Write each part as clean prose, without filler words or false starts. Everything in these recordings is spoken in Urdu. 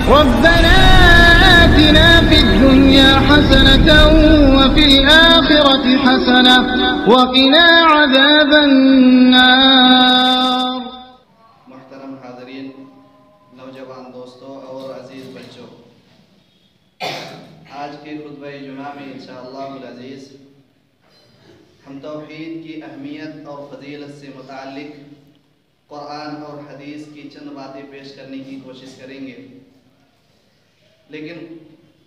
ربنا آتنا في الدنيا حسنة وفي الآخرة حسنة وقنا عذاب النار۔ محترم حاضرین، نوجوان دوستوں اور عزیز بچوں، آج کے خطبہ جمعہ میں انشاءاللہ العزیز ہم توحید کی اہمیت اور فضیلت سے متعلق قرآن اور حدیث کی چند باتیں پیش کرنے کی کوشش کریں گے۔ لیکن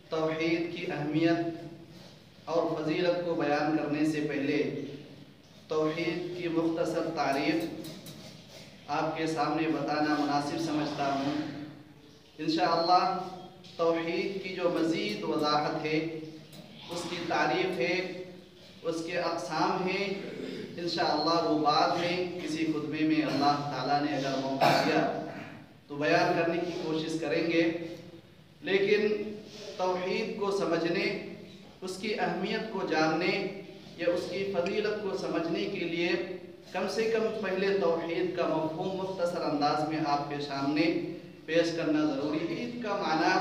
توحید کی اہمیت اور فضیلت کو بیان کرنے سے پہلے توحید کی مختصر تعریف آپ کے سامنے بتانا مناسب سمجھتا ہوں۔ انشاءاللہ توحید کی جو مزید وضاحت ہے، اس کی تعریف ہے، اس کے اقسام ہیں، انشاءاللہ وہ بعد میں کسی خطبے میں اللہ تعالیٰ نے اگر موقع دیا تو بیان کرنے کی کوشش کریں گے۔ لیکن توحید کو سمجھنے، اس کی اہمیت کو جاننے یا اس کی فضیلت کو سمجھنے کے لیے کم سے کم پہلے توحید کا مفہوم مختصر انداز میں آپ کے سامنے پیش کرنا ضروری ہے۔ توحید کا معنی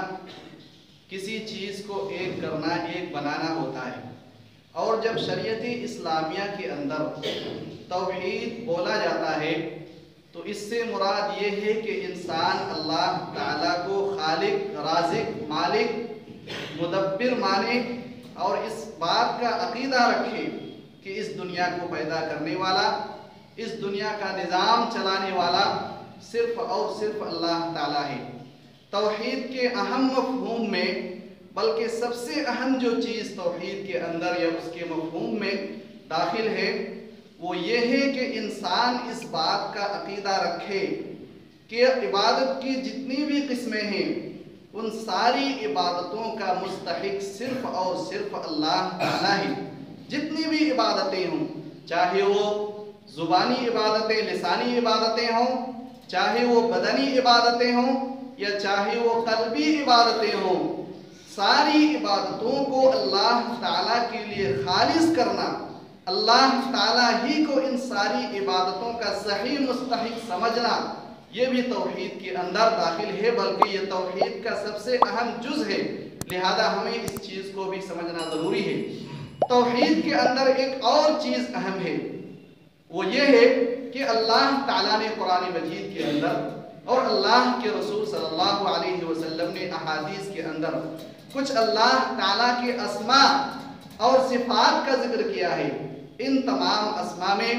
کسی چیز کو ایک کرنا، ایک بنانا ہوتا ہے، اور جب شریعت اسلامیہ کے اندر توحید بولا جاتا ہے تو اس سے مراد یہ ہے کہ انسان اللہ تعالیٰ کو خالق، رازق، مالک، مدبر مانے اور اس بات کا عقیدہ رکھے کہ اس دنیا کو پیدا کرنے والا، اس دنیا کا نظام چلانے والا صرف اور صرف اللہ تعالیٰ ہے۔ توحید کے اہم مفہوم میں، بلکہ سب سے اہم جو چیز توحید کے اندر یا اس کے مفہوم میں داخل ہے وہ یہ ہے کہ انسان اس بات کا عقیدہ رکھے کہ عبادت کی جتنی بھی قسمیں ہیں ان ساری عبادتوں کا مستحق صرف اور صرف اللہ تعالیٰ ہے۔ جتنی بھی عبادتیں ہوں، چاہے وہ زبانی عبادتیں، لسانی عبادتیں ہوں، چاہے وہ بدنی عبادتیں ہوں یا چاہے وہ قلبی عبادتیں ہوں، ساری عبادتوں کو اللہ تعالیٰ کے لیے خالص کرنا، اللہ تعالیٰ ہی کو ان ساری عبادتوں کا صحیح مستحق سمجھنا، یہ بھی توحید کے اندر داخل ہے، بلکہ یہ توحید کا سب سے اہم جز ہے۔ لہذا ہمیں اس چیز کو بھی سمجھنا ضروری ہے۔ توحید کے اندر ایک اور چیز اہم ہے، وہ یہ ہے کہ اللہ تعالیٰ نے قرآن مجید کے اندر اور اللہ کے رسول صلی اللہ علیہ وسلم نے احادیث کے اندر کچھ اللہ تعالیٰ کے اسماء اور صفات کا ذکر کیا ہے۔ ان تمام اسماء میں،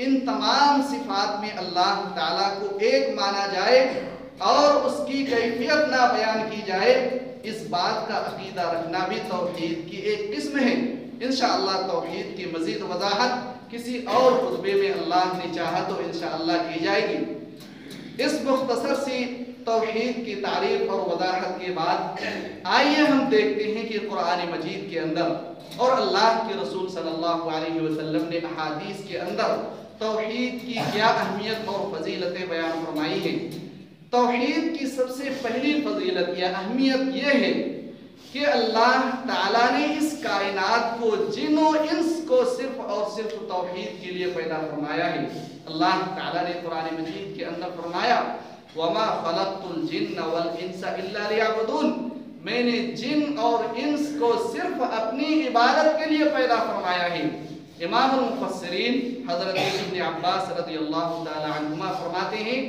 ان تمام صفات میں اللہ تعالیٰ کو ایک مانا جائے اور اس کی کیفیت نہ بیان کی جائے، اس بات کا عقیدہ رکھنا بھی توحید کی ایک قسم ہے۔ انشاءاللہ توحید کی مزید وضاحت کسی اور خطبے میں اللہ نے چاہا تو انشاءاللہ کی جائے گی۔ اس مختصر سی توحید کی تعریف اور وضاحت کے بعد آئیے ہم دیکھتے ہیں کہ قرآن مجید کے اندر اور اللہ کے رسول صلی اللہ علیہ وسلم نے احادیث کے اندر توحید کی کیا اہمیت اور فضیلتیں بیان فرمائی ہیں۔ توحید کی سب سے پہلی فضیلت یا اہمیت یہ ہے کہ اللہ تعالیٰ نے اس کائنات کو، جن و انس کو صرف اور صرف توحید کے لیے پیدا فرمایا ہے۔ اللہ تعالیٰ نے قرآن مجید کے اندر فرمایا وَمَا خَلَقْتُ الْجِنَّ وَالْإِنسَ إِلَّا لِيَعْبُدُونَ، میں نے جن اور انس کو صرف اپنی عبادت کے لیے پیدا فرمایا ہے۔ امام المفسرین حضرت ابن عباس رضی اللہ تعالی عنہما فرماتے ہیں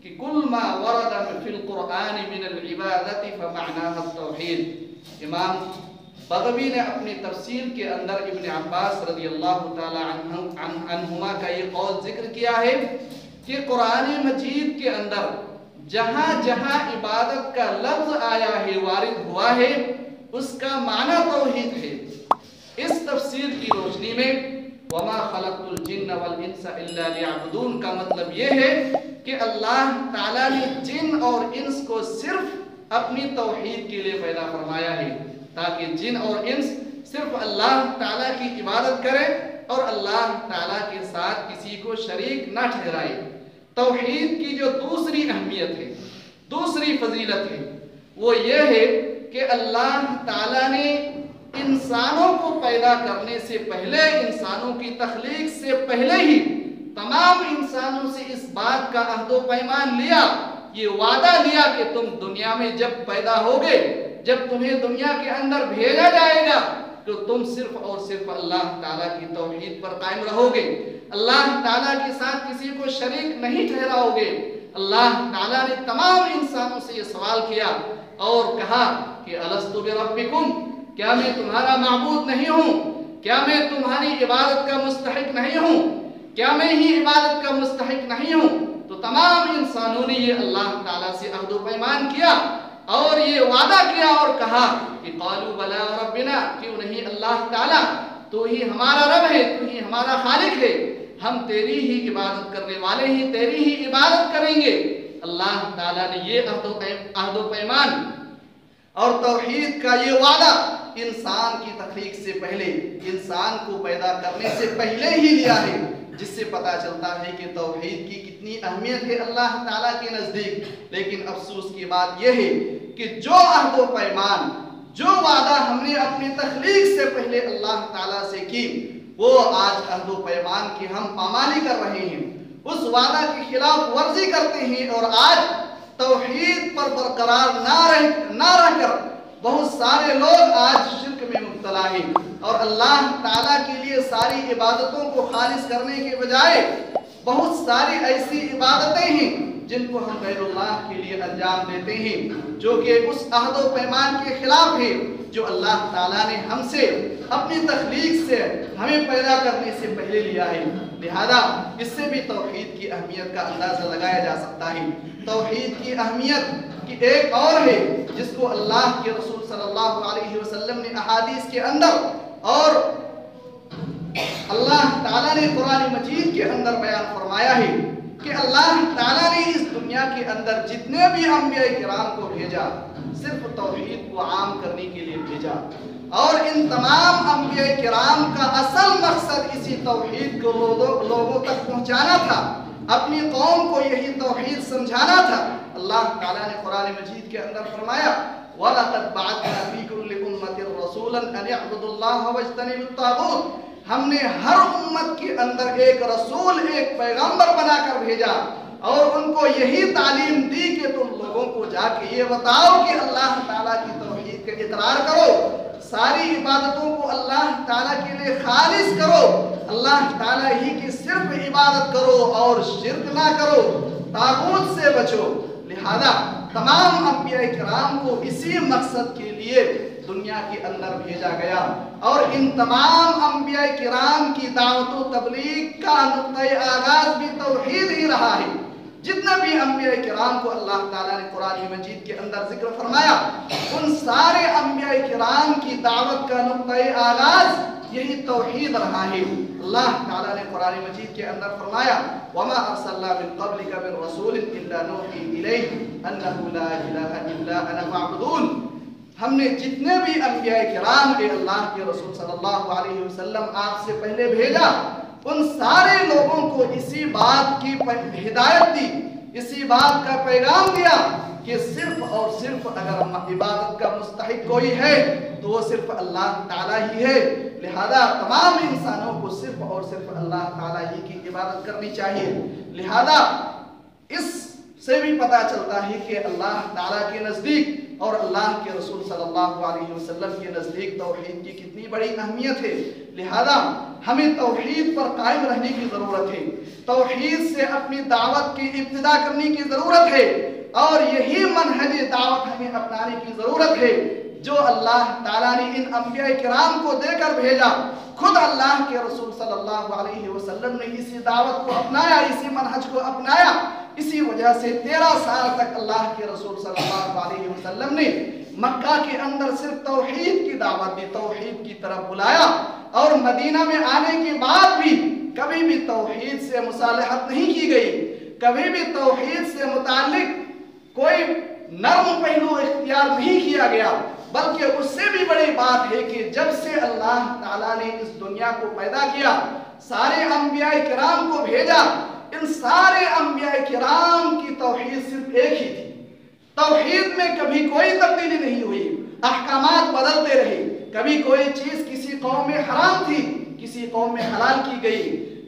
کہ کل ما ورد فی القرآن من العبادت فمعناها التوحید۔ امام بغوی نے اپنی تفسیر کے اندر ابن عباس رضی اللہ تعالی عنہما کا یہ قول ذکر کیا ہے کہ قرآن مجید کے اندر جہاں جہاں عبادت کا لفظ آیا ہے، وارد ہوا ہے، اس کا معنی توحید ہے۔ اس تفسیر کی روشنی میں وَمَا خَلَقْتُ الْجِنَّ وَالْإِنسَ إِلَّا لِيَعْبُدُونَ کا مطلب یہ ہے کہ اللہ تعالیٰ نے جن اور انس کو صرف اپنی توحید کے لیے پیدا فرمایا ہے، تاکہ جن اور انس صرف اللہ تعالیٰ کی عبادت کرے اور اللہ تعالیٰ کے ساتھ کسی کو شریک نہ ٹھہرائے۔ توحید کی جو دوسری اہمیت ہے، دوسری فضیلت ہے، وہ یہ ہے کہ اللہ تعالیٰ نے انسانوں کو پیدا کرنے سے پہلے، انسانوں کی تخلیق سے پہلے ہی تمام انسانوں سے اس بات کا عہد و پیمان لیا یہ وعدہ لیا کہ تم دنیا میں جب پیدا ہوگے، جب تمہیں دنیا کے اندر بھیجا جائے گا تو تم صرف اور صرف اللہ تعالیٰ کی توحید پر قائم رہو گے، اللہ تعالیٰ کے ساتھ کسی کو شریک نہیں ٹھہراؤ گے۔ اللہ تعالیٰ نے تمام انسانوں سے یہ سوال کیا اور کہا کہ الست بربکم، کیا میں تمہارا معبود نہیں ہوں؟ کیا میں تمہاری عبادت کا مستحق نہیں ہوں؟ کیا میں ہی عبادت کا مستحق نہیں ہوں؟ تو تمام انسانوں نے یہ اللہ تعالیٰ سے عہد و پیمان کیا اور یہ وعدہ کیا اور کہا کہ قالوا بلا ربنا، کیوں نہیں اللہ تعالیٰ، تو ہی ہمارا رب ہے، تو ہی ہمارا خالق ہے، ہم تیری ہی عبادت کرنے والے ہی تیری ہی عبادت کریں گے۔ اللہ تعالیٰ نے یہ عہد و پیمان اور توحید کا یہ وعدہ انسان کی تخلیق سے پہلے، انسان کو پیدا کرنے سے پہلے ہی لیا ہے، جس سے پتا چلتا ہے کہ توحید کی کتنی اہمیت ہے اللہ تعالیٰ کے نزدیک۔ لیکن افسوس کی بات یہ ہے کہ جو عہد و پیمان، جو وعدہ ہم نے اپنی تخلیق سے پہلے اللہ تعالیٰ سے کی، وہ آج عہد و پیمان کی ہم پامالی کر رہے ہیں، اس وعدہ کی خلاف ورزی کرتے ہیں، اور آج توحید پر برقرار نہ رہ کر بہت سارے لوگ آج شرک میں مبتلا ہیں، اور اللہ تعالیٰ کے لیے ساری عبادتوں کو خالص کرنے کے بجائے بہت ساری ایسی عبادتیں ہیں جن کو ہم غیر اللہ کے لیے انجام دیتے ہیں، جو کہ اس عہد و پیمان کے خلاف ہے جو اللہ تعالیٰ نے ہم سے اپنی تخلیق سے ہمیں پیدا کرنے سے پہلے لیا ہے۔ لہذا اس سے بھی توحید کی اہمیت کا اندازہ لگایا جا سکتا ہے۔ توحید کی اہمیت کی ایک اور ہے جس کو اللہ کے رسول صلی اللہ علیہ وسلم نے احادیث کے اندر اور اللہ تعالیٰ نے قرآن مجید کے اندر بیان فرمایا ہے کہ اللہ تعالیٰ نے اس دنیا کے اندر جتنے بھی انبیاء کرام کو بھیجا صرف توحید کو عام کرنے کے لیے بھیجا، اور ان تمام انبیاء کرام کا اصل مقصد اسی توحید کو لوگوں تک پہنچانا تھا، اپنی قوم کو یہی توحید سمجھانا تھا۔ اللہ تعالیٰ نے قرآن مجید کے اندر فرمایا وَلَقَدْ بَعَثْنَا فِي كُلِّ أُمَّةٍ رَسُولًا أَنِ اعْبُدُوا اللَّهَ وَاجْتَنِبُوا الطَّاغُوتَ، ہم نے ہر امت کے اندر ایک رسول، ایک پیغمبر بنا کر بھیجا اور ان کو یہی تعلیم دی کہ تم لوگوں کو جا کے یہ بتاؤ کہ اللہ تعالیٰ کی توحید کا اقرار کرو، ساری عبادتوں کو اللہ تعالیٰ کے لیے خالص کرو، اللہ تعالیٰ ہی کی صرف عبادت کرو اور شرک نہ کرو، طاغوت سے بچو۔ لہذا تمام انبیاء کرام کو اسی مقصد کے لیے دنیا کے اندر بھیجا گیا، اور ان تمام انبیاء کرام کی دعوت و تبلیغ کا نقطۂ آغاز بھی توحید ہی رہا ہے۔ جتنے بھی انبیاء کرام کو اللہ تعالیٰ نے قرآن مجید کے اندر ذکر فرمایا، ان سارے انبیاء کرام کی دعوت کا نقطۂ آغاز یہی توحید رہا ہے۔ اللہ تعالیٰ نے قرآن مجید کے اندر فرمایا وَمَا أَرْسَلْنَا مِن قَبْلِكَ مِن رَّسُولٍ إِلَّا نُوحِي إِلَيْهِ أَنَّهُ لَا إِلَٰهَ إِلَّا أَنَا فَاعْبُدُونِ، ہم نے جتنے بھی انبیاء کرام کے اللہ کے رسول صلی اللہ علیہ وسلم آپ سے پہلے بھیجا، ان سارے لوگوں کو اسی بات کی ہدایت دی، اسی بات کا پیغام دیا کہ صرف اور صرف اگر عبادت کا مستحق کوئی ہے تو وہ صرف اللہ تعالیٰ ہی ہے۔ لہذا تمام انسانوں کو صرف اور صرف اللہ تعالیٰ ہی کی عبادت کرنی چاہیے۔ لہذا اس سے بھی پتہ چلتا ہے کہ اللہ تعالیٰ کے نزدیک اور اللہ کے رسول صلی اللہ علیہ وسلم کے نزدیک توحید کی کتنی بڑی اہمیت ہے۔ لہذا ہمیں توحید پر قائم رہنے کی ضرورت ہے، توحید سے اپنی دعوت کی ابتدا کرنے کی ضرورت ہے، اور یہی منہج دعوت ہمیں اپنانے کی ضرورت ہے جو اللہ تعالیٰ نے ان انبیاء کرام کو دے کر بھیجا۔ خود اللہ کے رسول صلی اللہ علیہ وسلم نے اسی دعوت کو اپنایا، اسی منہج کو اپنایا، اسی وجہ سے 13 سال تک اللہ کے رسول صلی اللہ علیہ وسلم نے مکہ کے اندر صرف توحید کی دعوت دی، توحید کی طرف بلایا، اور مدینہ میں آنے کے بعد بھی کبھی بھی توحید سے مصالحت نہیں کی گئی، کبھی بھی توحید سے متعلق کوئی نرم پہلو اختیار نہیں کیا گیا، بلکہ اس سے بھی بڑی بات ہے کہ جب سے اللہ تعالیٰ نے اس دنیا کو پیدا کیا، سارے انبیاء کرام کو بھیجا، ان سارے انبیاء کرام کی توحید صرف ایک ہی تھی، توحید میں کبھی کوئی تبدیلی نہیں ہوئی، احکامات بدلتے رہے، کبھی کوئی چیز کسی قوم میں حرام تھی کسی قوم میں حلال کی گئی،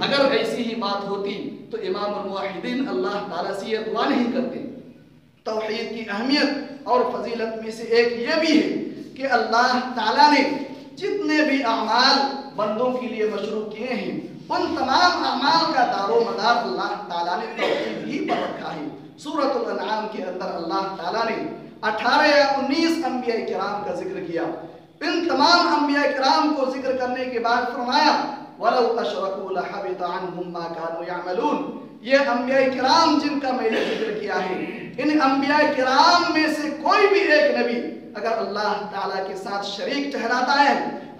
اگر ایسی ہی بات ہوتی تو امام الموحدین اللہ تعالیٰ سے یہ دعا نہیں کرتے۔ توحید کی اہمیت اور فضیلت میں سے ایک یہ بھی ہے کہ اللہ تعالیٰ نے جتنے بھی اعمال بندوں کے لیے مشروع کیے ہیں ان تمام اعمال کا دار و مدار اللہ تعالیٰ نے توحید ہی پر رکھا ہے۔ سورۃ الانعام کے اندر اللہ تعالیٰ نے 18 یا 19 انبیاء کرام کا ذکر کیا۔ ان تمام انبیاء کرام کو ذکر کرنے کے بعد فرمایا وَلَوْ أَشْرَكُوا لَحَبِطَ عَنْهُمْ مَا كَانُوا يَعْمَلُونَ۔ یہ انبیاء کرام جن کا میں نے ذکر کیا ہے، ان انبیاء کرام میں سے کوئی بھی ایک نبی اگر اللہ تعالیٰ کے ساتھ شریک ٹھہراتا ہے،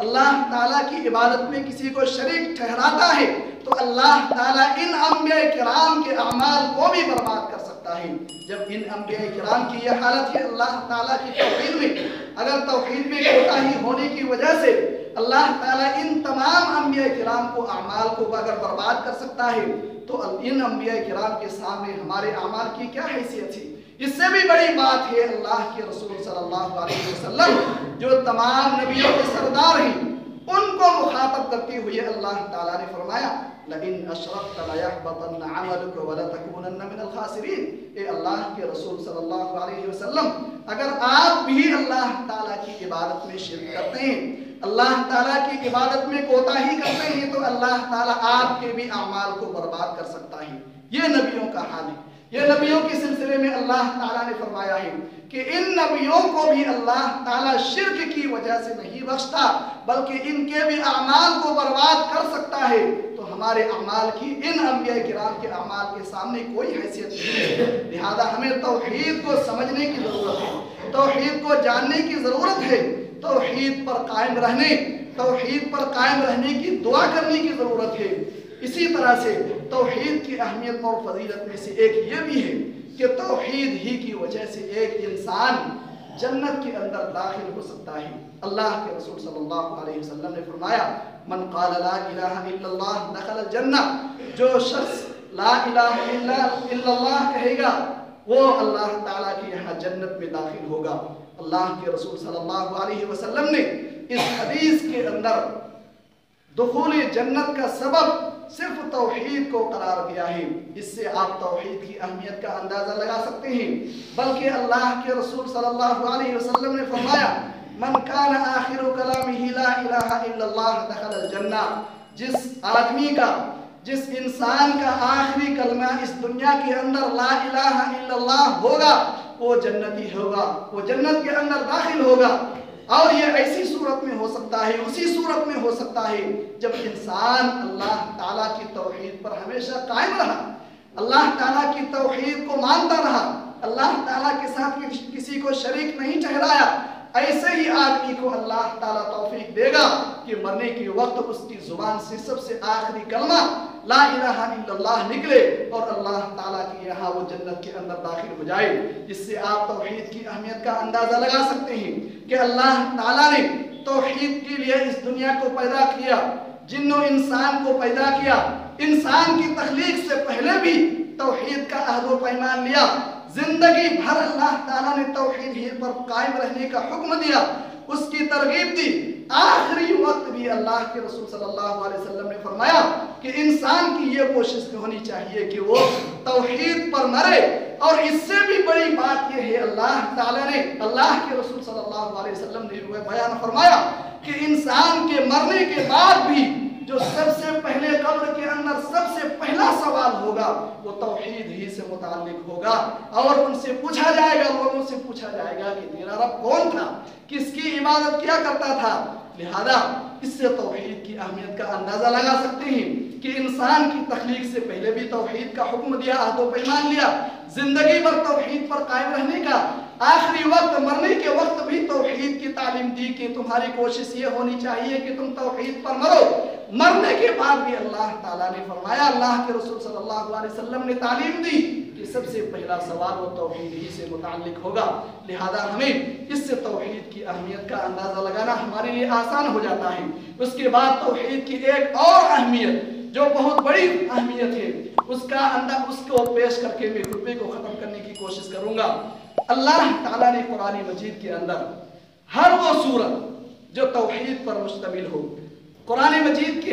اللہ تعالیٰ کی عبادت میں کسی کو شریک ٹھہراتا ہے، تو اللہ تعالیٰ ان انبیاء کرام کے اعمال کو بھی برباد کر سکتا ہے۔ جب ان انبیاء کرام کی یہ حالت ہے اللہ تعالیٰ کی توحید میں، اگر توحید میں کوتاہی ہونے کی وجہ سے اللہ تعالیٰ ان تمام انبیاء کرام کو اعمال کو اگر برباد کر سکتا ہے تو ان انبیاء کرام کے سامنے ہمارے اعمال کی کیا حیثیت ہے؟ اس سے بھی بڑی بات ہے اللہ کے رسول صلی اللہ علیہ وسلم جو تمام نبیوں کے سردار ہیں، ان کو مخاطب کرتے ہوئے اللہ تعالیٰ نے فرمایا لَإِنْ أَشْرَكْتَ لَيَحْبَطَنَّ عَمَلُكَ وَلَتَكُونَنَّ مِنَ الْخَاسِرِينَ۔ اے اللہ کے رسول صلی اللہ علیہ وسلم، اگر آپ بھی اللہ تعالیٰ کی عبادت میں شرک کرتے ہیں، اللہ تعالیٰ کی عبادت میں کوتاہی کرتے ہیں، تو اللہ تعالیٰ آپ کے بھی اعمال کو برباد کر سکتا ہے۔ یہ نبیوں کا حال ہے۔ یہ نبیوں کے سلسلے میں اللہ تعالیٰ نے فرمایا ہے کہ ان نبیوں کو بھی اللہ تعالیٰ شرک کی وجہ سے نہیں بخشتا بلکہ ان کے بھی اعمال کو برباد کر سکتا ہے۔ تو ہمارے اعمال کی ان انبیاء کرام کے اعمال کے سامنے کوئی حیثیت نہیں ہے۔ لہذا ہمیں توحید کو سمجھنے کی ضرورت ہے، توحید کو جاننے کی ضرورت ہے، توحید پر قائم رہنے کی دعا کرنے کی ضرورت ہے۔ اسی طرح سے توحید کی اہمیت اور فضیلت میں سے ایک یہ بھی ہے کہ توحید ہی کی وجہ سے ایک انسان جنت کے اندر داخل ہو سکتا ہے۔ اللہ کے رسول صلی اللہ علیہ وسلم نے فرمایا من قال لا الہ الا اللہ دخل الجنہ، جو شخص لا الہ الا اللہ کہے گا وہ اللہ تعالیٰ کی یہاں جنت میں داخل ہوگا۔ اللہ کے رسول صلی اللہ علیہ وسلم نے اس حدیث کے اندر دخول جنت کا سبب صرف توحید کو قرار دیا ہے۔ اس سے آپ توحید کی اہمیت کا اندازہ لگا سکتے ہیں۔ بلکہ اللہ کے رسول صلی اللہ علیہ وسلم نے فرمایا من کان آخر کلامہ لا الہ الا اللہ دخل الجنہ، جس انسان کا آخری کلمہ اس دنیا کے اندر لا الہ الا اللہ ہوگا وہ جنتی ہوگا، وہ جنت کے اندر داخل ہوگا۔ اور یہ ایسی صورت میں ہو سکتا ہے، اسی صورت میں ہو سکتا ہے جب انسان اللہ تعالیٰ کی توحید پر ہمیشہ قائم رہا، اللہ تعالیٰ کی توحید کو مانتا رہا، اللہ تعالیٰ کے ساتھ کسی کو شریک نہیں ٹھہرایا۔ ایسے ہی آدمی کو اللہ تعالیٰ توفیق دے گا کہ مرنے کے وقت اس کی زبان سے سب سے آخری کلمہ لا الہ الا اللہ نکلے اور اللہ تعالیٰ کی یہاں وہ جنت کے اندر داخل ہو جائے۔ جس سے آپ توحید کی اہمیت کا اندازہ لگا سکتے ہیں کہ اللہ تعالیٰ نے توحید کے لیے اس دنیا کو پیدا کیا، جن و انسان کو پیدا کیا، انسان کی تخلیق سے پہلے بھی توحید کا عہد و پیمان لیا، زندگی بھر اللہ تعالیٰ نے توحید ہی پر قائم رہنے کا حکم دیا، اس کی ترغیب دی۔ آخری وقت بھی اللہ کے رسول صلی اللہ علیہ وسلم نے فرمایا کہ انسان کی یہ کوشش ہونی چاہیے کہ وہ توحید پر مرے۔ اور اس سے بھی بڑی بات یہ ہے اللہ تعالیٰ نے، اللہ کے رسول صلی اللہ علیہ وسلم نے بیان فرمایا کہ انسان کے مرنے کے بعد بھی جو سب سے پہلے قبر کے اندر سب سے پہلا سوال ہوگا وہ توحید ہی سے متعلق ہوگا، اور ان سے پوچھا جائے گا، لوگوں سے پوچھا جائے گا کہ تیرا رب کون تھا، کس کی عبادت کیا کرتا تھا۔ لہذا اس سے توحید کی اہمیت کا اندازہ لگا سکتے ہیں کہ انسان کی تخلیق سے پہلے بھی توحید کا حکم دیا، عہد و پیمان لیا، زندگی بھر توحید پر قائم رہنے کا، آخری وقت مرنے کے وقت بھی توحید کی تعلیم دی کہ تمہاری کوشش یہ ہونی چاہیے کہ تم توحید پر مرو۔ مرنے کے بعد بھی اللہ تعالیٰ نے فرمایا، اللہ کے رسول صلی اللہ علیہ وسلم نے تعلیم دی کہ سب سے پہلا سوال وہ توحید ہی سے متعلق ہوگا۔ لہذا ہمیں اس سے توحید کی اہمیت کا اندازہ لگانا ہمارے لیے آسان ہو جاتا ہے۔ اس کے بعد توحید کی ایک اور اہمیت جو بہت بڑی اہمیت ہے اس کو پیش کر کے میں خطبے کو ختم کرنے کی کوشش کروں گا۔ اللہ تعالیٰ نے قرآن مجید کے اندر ہر وہ سورت جو توحید پر مشتمل ہو، قرآن مجید کی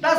10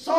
100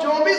24